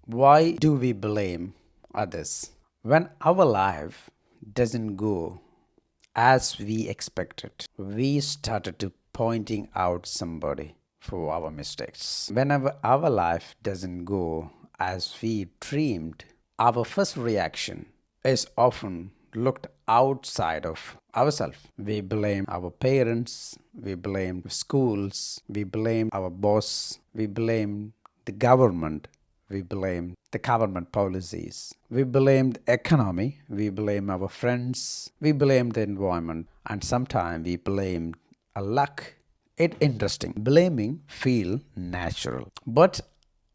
Why do we blame others? When our life doesn't go as we expected, we started to pointing out somebody for our mistakes. Whenever our life doesn't go as we dreamed, our first reaction is often looked outside of ourselves. We blame our parents, we blame schools, we blame our boss, we blame the government, we blame the government policies, we blame the economy, we blame our friends, we blame the environment, and sometimes we blame a luck. It interesting. Blaming feel natural, but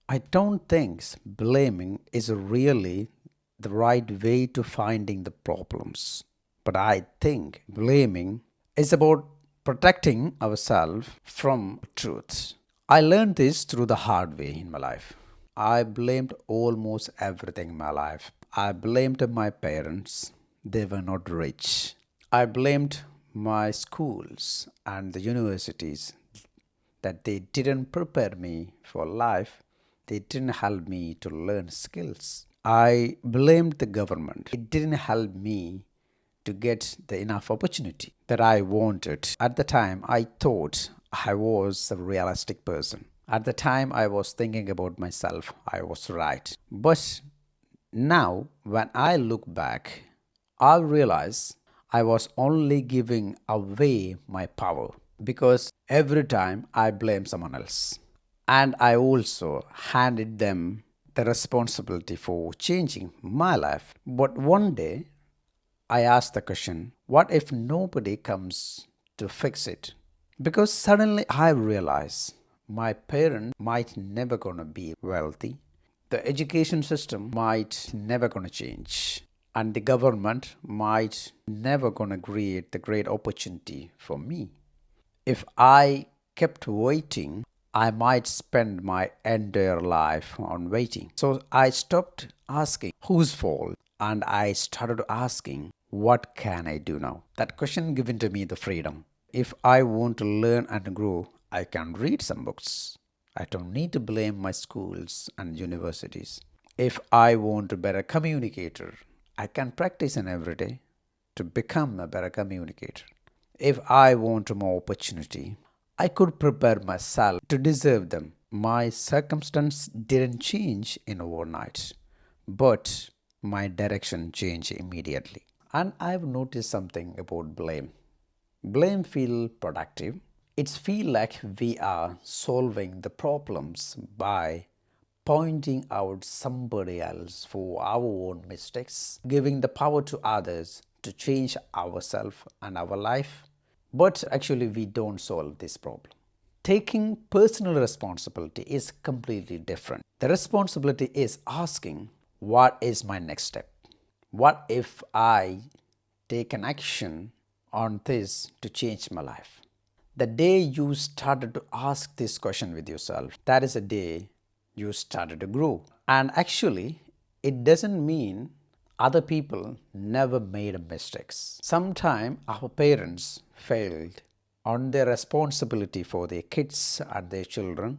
I don't think blaming is really the right way to finding the problems. But I think blaming is about protecting ourselves from truth. I learned this through the hard way in my life. I blamed almost everything in my life. I blamed my parents, they were not rich. I blamed my schools and the universities that they didn't prepare me for life, they didn't help me to learn skills. I blamed the government. It didn't help me to get the enough opportunity that I wanted. At the time, I thought I was a realistic person. At the time, I was thinking about myself. I was right. But now, when I look back, I realize I was only giving away my power because every time I blame someone else. And I also handed them the responsibility for changing my life. But one day I asked the question, what if nobody comes to fix it? Because suddenly I realized my parents might never gonna be wealthy. The education system might never gonna change. And the government might never gonna create the great opportunity for me. If I kept waiting, I might spend my entire life on waiting. So I stopped asking whose fault and I started asking what can I do now? That question given to me the freedom. If I want to learn and grow, I can read some books. I don't need to blame my schools and universities. If I want to be a better communicator, I can practice in every day to become a better communicator. If I want more opportunity, I could prepare myself to deserve them. My circumstance didn't change in overnight, but my direction changed immediately. And I've noticed something about blame. Blame feel productive. It's feel like we are solving the problems by pointing out somebody else for our own mistakes, giving the power to others to change ourselves and our life. But actually, we don't solve this problem. Taking personal responsibility is completely different. The responsibility is asking, what is my next step? What if I take an action on this to change my life? The day you started to ask this question with yourself, that is a day you started to grow. And actually, it doesn't mean other people never made mistakes. Sometimes our parents failed on their responsibility for their kids and their children.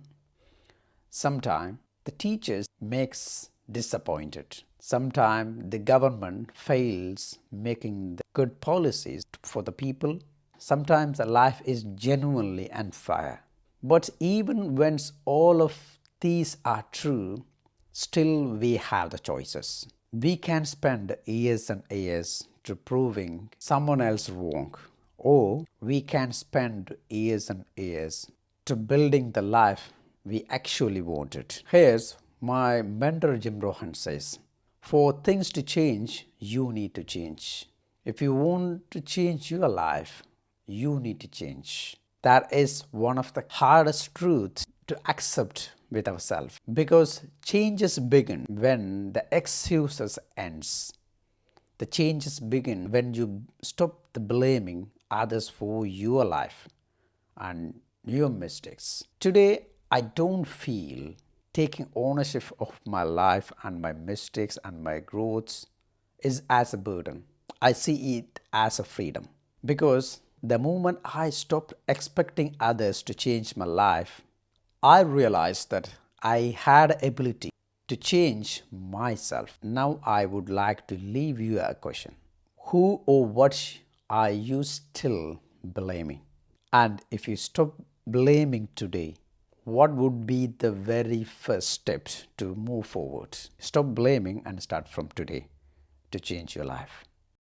Sometimes the teachers makes disappointed. Sometimes the government fails making the good policies for the people. Sometimes the life is genuinely unfair. But even when all of these are true, still we have the choices. We can spend years and years to proving someone else wrong, or we can spend years and years to building the life we actually wanted. Here's my mentor Jim Rohn says, for things to change, you need to change. If you want to change your life, you need to change. That is one of the hardest truths to accept with ourselves because changes begin when the excuses ends. The changes begin when you stop the blaming others for your life and your mistakes. Today, I don't feel taking ownership of my life and my mistakes and my growths is as a burden. I see it as a freedom because the moment I stopped expecting others to change my life, I realized that I had ability to change myself. Now I would like to leave you a question. Who or what are you still blaming? And if you stop blaming today, what would be the very first steps to move forward? Stop blaming and start from today to change your life.